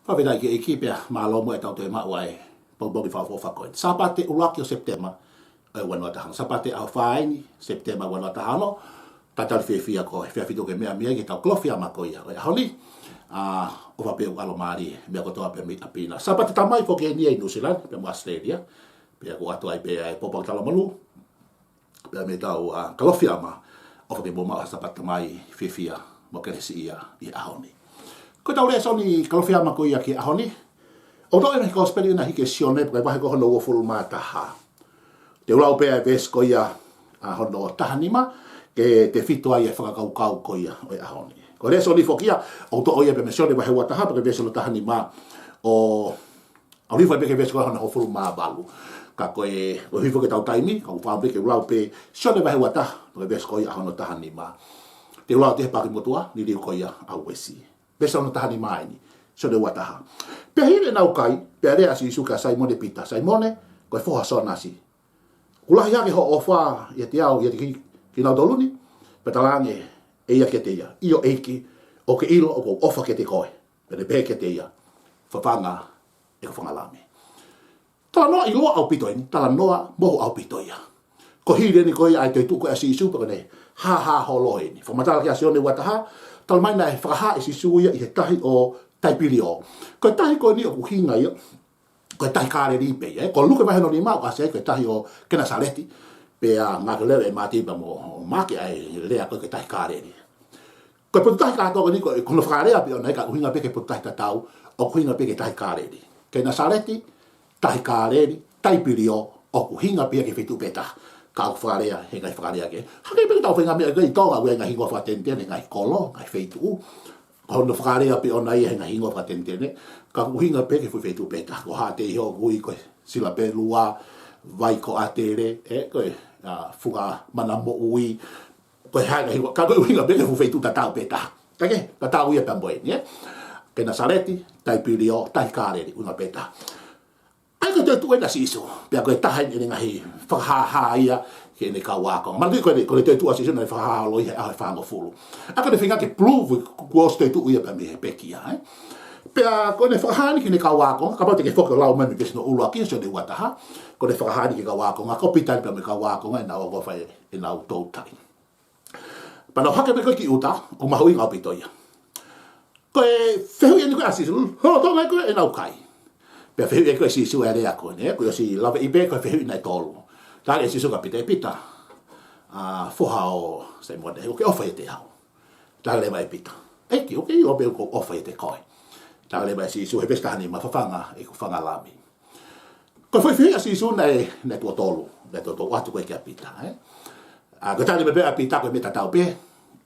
Whawera ki ekipe malo mo e tau te mawai pau ki whawha whakoe. Sapate ulaki o September e wanua tahano. Sapate au whaini September wanua tahano. Tatari whiawhia ko he whiawhito ke mea mea ki tau klofia mako ia. O honi o whapeu alo maari mea kotoa pe mita pina. Sapate tamai ko ke nia i New Zealand pe mo Australia. Pea ko atu ai pe ai popau tala malu. Pea me tau klofia ma o whake mo maa sapate tamai whiawhia mo ke resi ia i ahoni. Ko tau rea soni kalofia mako ia ki ahoni. O to e ko speli na hike sione porque vai ko hono o fulu mataha. Te ulau pe e ves ko ia a hono tahanima ke te fito ai e whakakau ko ia o ahoni. Ko rea soni fokia o to ia pe mesione vai wa taha porque ves no tahanima o ali foi pe ves ko hono o fulu ma balu. Ka ko e o hifo ke tau taimi ko pa ke ulau pe sione vai wa taha porque ves ko ia hono tahanima. Te ulau te pa ki motua ni ko ia au wesi. Pesa no tahani mai ni so de wataha pe hire nau kai pe rea si suka Simone Pita Simone ko foha so nasi ula ya ke ho ofa ye te au ye ki nau doluni pe talange e ia ke te ia io eiki o ke ilo o ko ofa ke te koe pe le pe ke te ia fafanga e ko fangalame tala no ilo au pito ni tala noa mo au pito ia ko hire ni ko ia ai te tu ko asi su pe ne ha holoi ni fo matala ke asione wataha tal mai na whakaha e si suia i he tahi o taipiri o. Ko tahi ko ni o kuhinga ia, ko tahi kāre ripe ia, ko luke mahe no ni mau kasi ko tahi o kena saleti, pe a ngāke lewe e mātipa mo māke ai lea ko tahi kāre ri. Ko putu tahi kātoa ni ko kono whakarea pe o nei ka kuhinga peke putu tahi tatau, o kuhinga peke tahi kāre ri. Kena saleti, tahi kāre ri, taipiri o kuhinga peke whitu peta. Ka whakarea, he ngai whakarea ke. Hake peke tau whenga mea, kai tonga ue ngai hingoa whakatentene, ngai kolo, ngai wheitu. Ka hono whakarea pe o nai he ngai hingoa whakatentene. Ka kuhinga peke whi wheitu peta. Ko hate i ho gui koe sila pe lua, vai ko atere, koe whuka mana mo ui. Koe hai ngai hingoa, ka koe kuhinga peke whi wheitu tatau peta. Take, tatau ia pamboe ni, Kena sareti, taipiri o, tai kāreri, unga peta. Ai ko te tu ena siso, pea koe tahen ene ngahi whakaha ia ke ene ka wākonga. Mana ko te tu asiso na whakaha loi he ahe whango fulu. Aka ne whinga ke prove kuos te tu ia pa me he pekia. Pea ko ne whakaha ni ke ene ka wākonga, ka pau te ke whaka lau mami ke sino ulua kia so ne wataha, ko ne whakaha ni ke ka wākonga, ko pitani pa me ka wākonga e nao gofa e nao tautai. Pana hake me koe ki uta, o mahui ngau pitoia. Koe whehu ene koe asiso, ho tonga koe e nau kai. Pea whehu e koe si su e rea koe, ne? Koe si lawe i be koe whehu i nei tolu. Tāre si suka pita e pita. Foha o se mwande, oke ofa e te hau. Tāre lewa e pita. Eki, oke i ope uko ofa e te koe. Tāre lewa e si su he pestahani ma whawhanga e ku whangalami. Koe whehu e si su nei tua tolu. Nei tua tolu atu koe kia pita. Koe tāre me bea pita koe meta tau pe.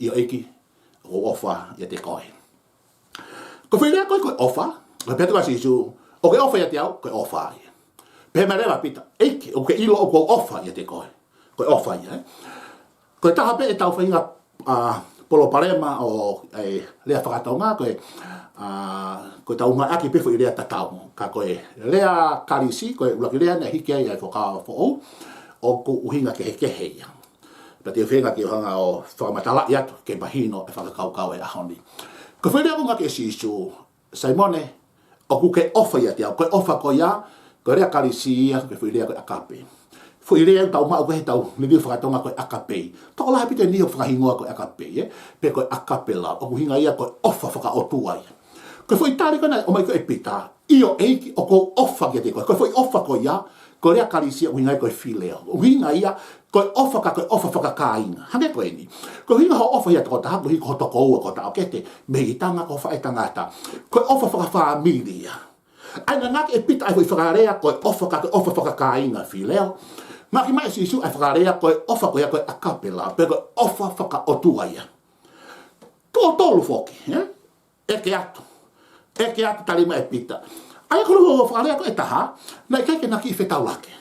Io eki o ofa e te koe. Koe whehu koe koe ofa. Koe petua si su. Oke ofa ia te au, koe ofa ia. Pehe mai rewa pita, eike, oke ilo o koe ofa ia te koe. Koe ofa ia, Koe taha pe e tau whainga polo parema o lea whakataunga, koe tau unga aki pefo i lea tatau. Ka koe lea karisi, koe ulaki lea ne hiki ai whakawa who'ou, o ko uhinga kehe ia. Pea te whenga ki o hanga o whakamatala i atu, ke mahino e whakakaukau e ahoni. Koe whenea unga ke sisu, Simone, o kuke ofa ia te au, koe ofa ko ia, koe rea karisi ia, koe whuirea koe akape. Whuirea tau mau koe tau, ni liu whakatonga koe akape. Toko lahe pite ni o whakahingoa koe akape, pe koe akape la, o kuhinga ia koe ofa whakaotua ia. Koe whui tāre koe o mai koe pita, io eiki o koe ofa kia te koe, koe whui ofa koe ia, koe rea karisi ia, uhinga koe whilea. Uhinga ia, koe ofa ka koe ofa whakakainga. Hange koe ni. Koe uhinga ho ofa ia toko taha, koe hiko toko ua koe tau kete, mehitanga ko whaetangata. Koe ofa whakawhamilia. Aina ngaki e pita ai hui whakarea koe ofa ka koe ofa whakakainga whileo. Ngaki mai si isu ai whakarea koe ofa koe koe akapela, pe koe ofa whakaotua ia. Tuo tolu foki, eke atu. Eke atu talima e pita. Ai koe ho whakarea koe taha, na ikaike naki i whetau lake.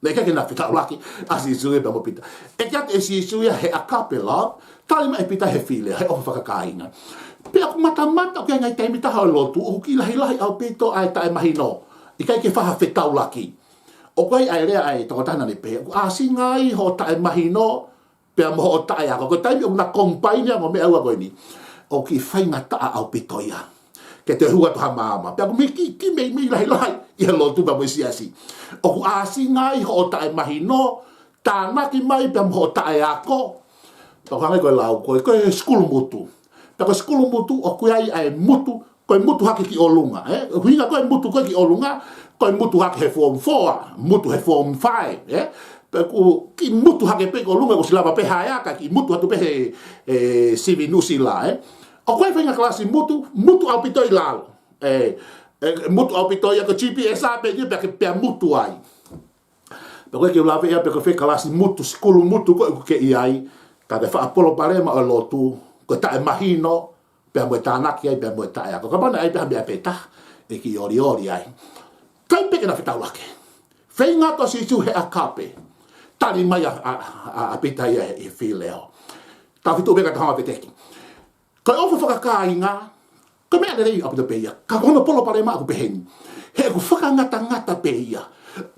Nei kake na pita laki asi sui pa mo pita. E kia te si sui he akapela, talima e pita he file, he ofa whakakainga. Pea ku mata o kia ngai taimi taha o lotu, o ki lahi au pito ai tae mahino. I kai ke whaha whetau laki. O koe ai rea ai toko tana ni pea. A si ngai ho tae mahino, pea mo o tae ako. Ko taimi o na kompaini mo me aua koe ni. O ki whainga taa au pito ia. ke te hua toha mama. Pea ku mi ki mi lahi lahi, i he lotu pa mo siasi. O ku asi ngai ho o tae mahi no, tānaki mai pia mo ho tae ako. Pea ku hangai koe lau, koe skulu mutu. Pea koe skulu mutu, o koe ai mutu, koe mutu haki ki olunga. Huinga koe mutu koe ki olunga, koe mutu haki he form 4, mutu he form 5. Ku ki mutu hake pe ko lunga ko silava pe hayaka ki mutu hatu pe he sivi nusila o koe whainga klasi mutu au pitoi lalo mutu au pitoi ko GPS a pe pe ke mutu ai pe koe ke lava ia pe ko whainga klasi mutu skulu mutu ko ke iai ka ke wha apolo parema o lotu ko tae mahino pe mo tanaki ai pe mo tae ko kapana ai pe ambia pe ta e ki ori ai kai pe ke na fitau lake whainga to si tu he akape tari mai a pita ia e whileo. Tā whitu beka tahama peteki. Kai ofu whakakainga, ka mea nerei apita peia. Ka kona polo pare maa ku peheni. He ku whakangata peia.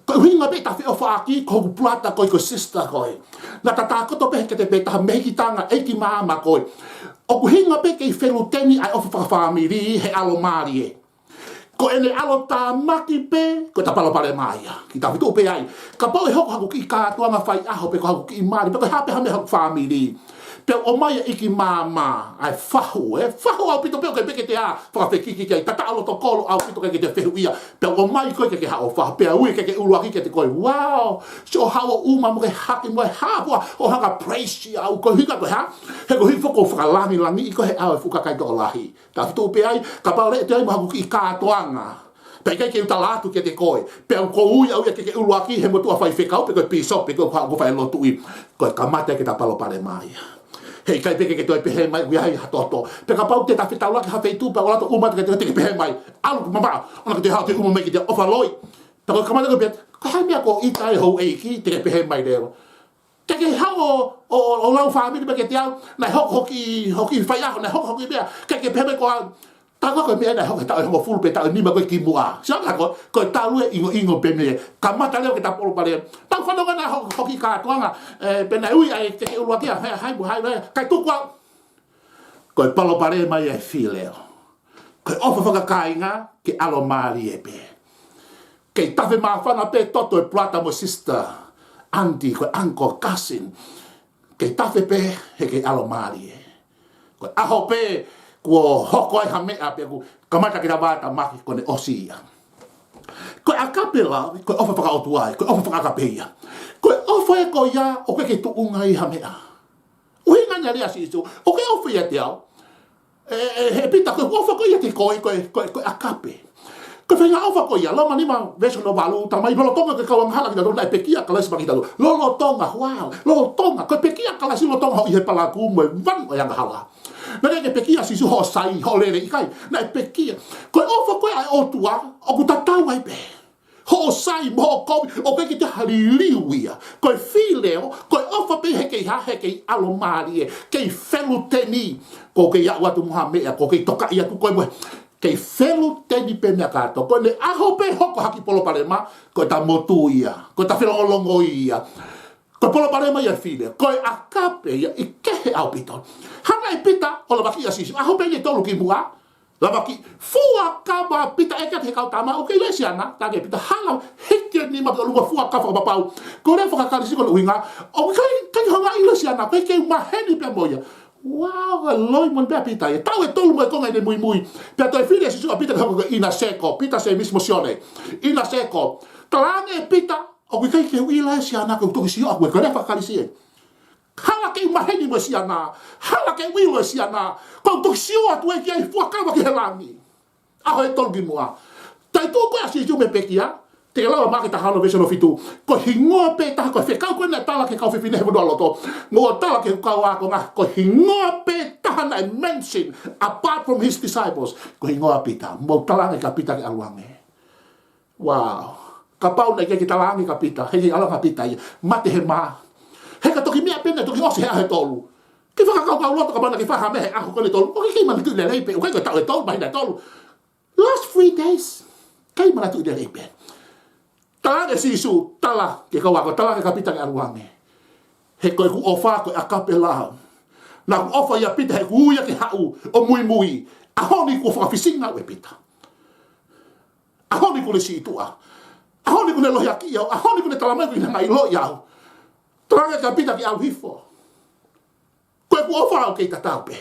Kai huinga pe ta whio whaaki, ko ku plata koi ko sister koi. Na ta tākoto pehe ke te pe taha mehikitanga eiki maama koi. O ku hinga pe kei whelu teni ai ofu whakawhamiri he alo marie. Ko ene alo tā maki pe, ko ta palo pare maia. Ki ta whitu pe ai. Ka pau e hoko haku ki kātuanga whai aho pe ko haku ki maari. Pe ko hape hame haku whamiri. Pe o mai iki mama ai whahu. Whahu au pito peo ke peke te a. Whakawhekiki kei. Tata alo to kolo au pito ke te whehu ia. Pe o mai koe ke hao whahu. Pe ui ke uruaki ke te koe. Wow. So hawa uma mo ke haki mo e hapua. O hanga praise ya au. Ko hika koe ha. He ko hiko ko whakalangi langi. Iko he au e whukakai to lahi. Ta whitu pe ai. Ka pau le te ai mo haku ki kātuanga. Pe kai ke utalatu ke te koe. Pe au ko ui au ke uruaki he mo tua whai whekau. Pe koe piso. Pe koe whai lotu i. Koe kamate ke ta palo pare maia. Hei kai peke ke toi pehe mai ui hai hatoto. Pe ka pau te ta whitau laki hawhei tūpa o lato umata ke te pehe mai. Alu mama, ona ke te hao te uma mai ki te ofaloi. Pe koe kamate koe pia, ka hai mea ko i tai hou eiki te ke pehe mai leo. Te ke hao o lau whamiri pe ke te au, nai hoki whai aho, nai hoki mea, ke pehe mai ko au. Taka koe mea nai hoki tau e hongo fulu pe tau nima koe ki mua. Sianga koe tau e ingo pe mea. Ka mata leo ke ta polo pare. Tau whanonga nai hoki kātuanga. Pe nai ui ai te ke urua kia. Hai mu hai mea. Kai tukua. Koe palo pare mai e whileo. Koe ofa whakakainga ke alo maari e pe. Kei tawhi maa whana pe toto e plata mo sister. Auntie, koe uncle, cousin. Kei tawhi pe he ke alo maari e. Koe aho pe. Kua hoko ai hamea pe ku kamata ki wata maki kone osia. Koe akapela, koe ofa whakaotu ai, koe ofa whakakapeia. Koe ofa e ko ia o koe ke tuunga i hamea. Uhinga nia rea si isu, o koe ofa ia te au. He pita koe ofa ko ia te koe akape. Koe whenga ofa ko ia, loma nima veso no walu, tamai lolo tonga ke kawang hala ki na rona e pekia kalasi maki talo. Lolo tonga, wow, lolo tonga, koe pekia kalasi lolo tonga ho i he palaku mo e van o yanga hala. Na ke pekia si su ho sai ho lele ikai na pekia ko ofa ko ai otua o ku tatau ai pe ho sai mo ko o ke te haliliwia ko fileo ko ofa pe he ke alo marie ke felu teni ko ke ya watu muhammad ko ke toka ia ku ko ke felu teni pe me ka to ko le aho pe ho ko haki polo parema ko ta motuia ko ta felo longo ia. Ko polo parema ia file, ko akape ia ikehe au piton. Hanga e pita o la baki asisu. Aho pe ye tolu ki mua. La baki fua kaba pita eka te kau tama. O ke lesi ana, tage pita hanga heke ni ma lunga fua kafa ka papau. Ko le foka kalisi ko luinga. O kai hanga i lesi ana, kai ke maheni pe moia. Wow, loi mon pe pita ia. Tau e tolu mo e konga i mui. Pe to e file asisu a pita ka ina seko, pita se mismosione. Ina seko. Talange pita o kai ke uila si ana ko to si o ko le fa kalisi e hala ke maheni mo si ana hala ke uila si ana ko to si o tu e ke fu ka ke helani a ho to gi mo tai to ko asi ju me pekia te la ma ke ta halo veso no fitu ko hingo pe ta ko fe ka ko na tala ke ka fe fine mo lo to mo tala ke ka wa ko na ko hingo pe ta na mention apart from his disciples ko hingo apita mo tala ke kapita ke aluange wow. Kapau na ke talangi kapita, he ala kapita ia, mate he ma. He ka toki mea pena toki ose he tolu. Ki whakakau kau loto ka mana ki whaha mehe ako kone tolu. O ki mana tu le leipe, o kai ko tau e tolu, mahina tolu. Last 3 days, kai mana tu le leipe. Talangi sisu, tala, ke kau ako, tala ke kapita ke aruange. He koe ku ofa koe a kapela. Na ku ofa ia pita he ku uia ke hau, o mui mui. Ahoni ko whakafisinga we pita. Ahoni ko le si itua. Ahoni ko le lohi aki au. Ahoni ko le talamai ko ngai lo iau. Tranga ka pita ki au hifo. Koe ku ofa au kei tatau pe.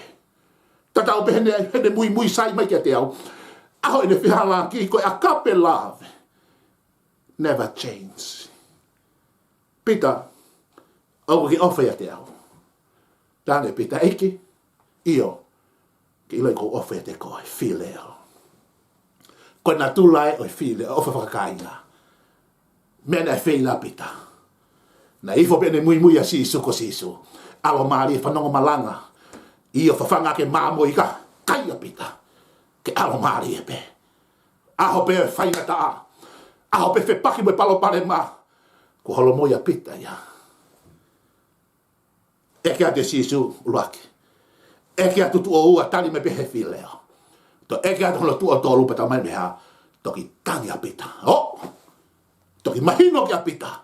Tatau pe hene mui sai mai ki te au. Aho ene whihala ki koe akape love. Never change. Pita, au ki ofa ia te au. Tāne pita eiki, io, ki iloi ko ofa ia te koe, whileo. Koe nā tūlai oi whileo, ofa whakakainga. Mena e whila pita. Na ifo pene mui a sisu ko sisu. Alo maari e whanongo malanga. Io whawhanga ke māmo i ka, kaia pita. Ke alo maari e pe. Aho pe e whainga taa. Aho pe whepaki mo e palo pare ma. Ko holo moia pita ia. E kia te sisu uruaki. E kia tutu o ua tali me pehe whileo. To e kia tono tu o tō lupa ta mai meha. Toki tangi a pita. Oh! Toki mahino ki a pita.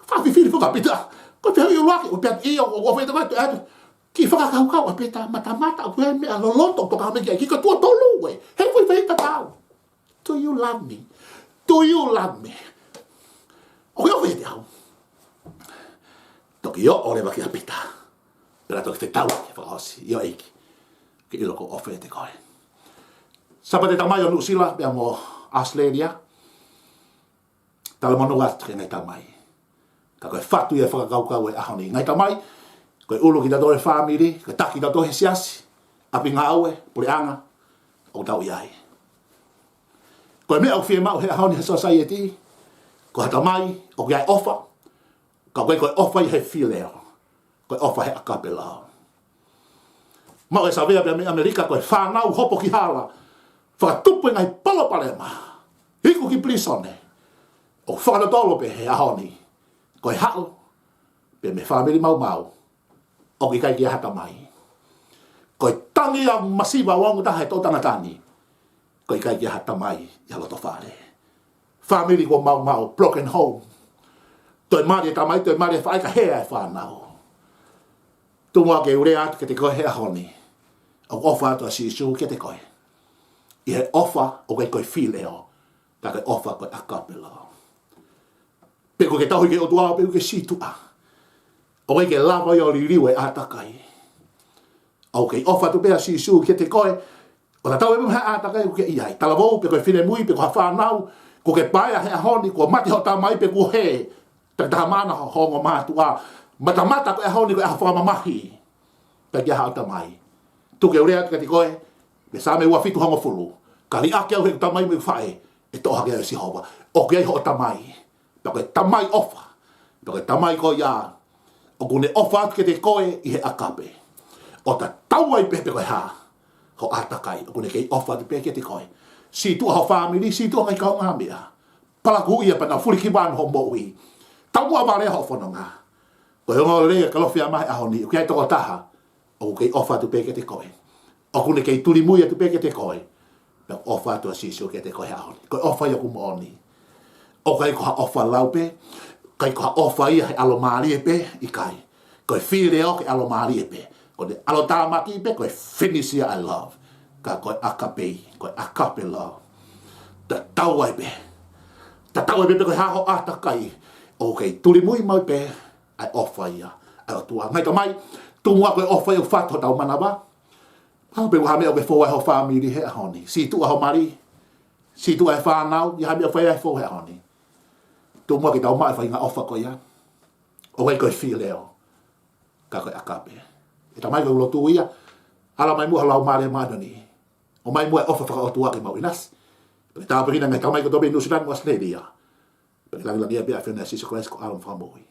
Whafi whiri whuka pita. Ko te hui uruaki. O pia i o whaita kai tu atu. Ki whakakau a pita. Mata o kue mea loloto. Toka hame kia. Ki ka tua tolu we. Hei fui whaita tau. Do you love me? Do you love me? O kio whaite au. Toki o ole waki a pita. Pera toki te tau ki whakahosi. Io eiki. Ki ilo ko ofe te koe. Sapa te tamai o Nusila. Pea mo Australia. Tala manu atu ke ngai tamai. Ka koe whatu ia whakakaukau e ahoni. Ngai tamai. Koe ulu ki tatoe whamiri. Koe taki tatoe siasi. Api ngā aue. Pure anga. O tau iai. Koe mea o whie mau he ahoni he society. Ko hata mai. O kia e ofa. Ka koe ofa i he whileo. Koe ofa he akapelao. Mau e savea pia me Amerika koe whanau hopo ki hala. Whakatupu ngai palo palema. Hiku ki plisone. O whakatolo pe he ahoni. Koe hao. Pia me whamiri mau mau. O ki kai ki hata mai. Koe tangi a masiva wangu taha e tōtanga tani. Koe kai ki hata mai. Ia loto whare. Whamiri ko mau mau. Broken home. Toi mari e tamai, toi mari e whaika hea e whanau. Tumua ke ure atu ke te koe hea honi. O ofa atu a sisu ke te koe. I he ofa o kei koe whileo. Ka koe ofa koe akapela. Peko ke tahui ke o tuao, peko ke situa. O kei ke lava i o liriwe atakai. O kei ofa tu pea sisu ke te koe. O ta tau e mha atakai ke iai. Talavou, peko e whine mui, peko ha whanau. Ko ke paia hea honi, ko mati ho tamai peko he. Ta tamana hongo matua mata ko e honi ko e hawha mahi ta kia hao tamai tu ke urea ka ti koe me sa me ua fitu hongo fulu ka li ake au he tamai me whae e toha ke si hova o ke ho tamai ta koe tamai ofa ta koe tamai ko ia o kune ofa ke te koe i he akape o ta tauai pepe koe ha ho atakai o kune kei ofa te pe ke te koe si tu ho family si tu ngai kau ngamia pala ku ia pa na fuli ki ban ho mo'i tau mua mare ho whanonga. Ko hongo rea ka lofi amahe ahoni. O kia toko taha. O kei ofa tu peke te koe. O kune kei turi muia tu peke te koe. Pea ofa tu a sisu ke te koe ahoni. Ko ofa ia kumooni. O kai koha ofa laupe. Kai koha ofa ia he alo maari e pe. I kai. Koe whire o ke alo maari e pe. Ko ne alo tāmaki pe. Koe finish ia I love. Ka koe akapei. Koe akape love. Ta tau ai pe. Ta tau ai pe koe haho atakai. Okay, tuli mui mau pe ai ofa ia. Ai tua. Ngai tamai, tumua koe ofa ia whato tau manawa. Hau pe wahame o ke fōai ho whamiri he ahoni. Si tu aho mari. Si tu ai whanau. I hame o whai ai fō he ahoni. Tumua ki tau mai whai ngā ofa koe ia. O wei koe whileo. Ka koe akape. E tamai koe ulo tu ia. Ala mai mua lau mare madani. O mai mua ofa whaka o tua ke mau inas. Pe tā perina ngai tamai ko tobe New Zealand Australia. Lang lang ia bia fena si so ko alam famoi.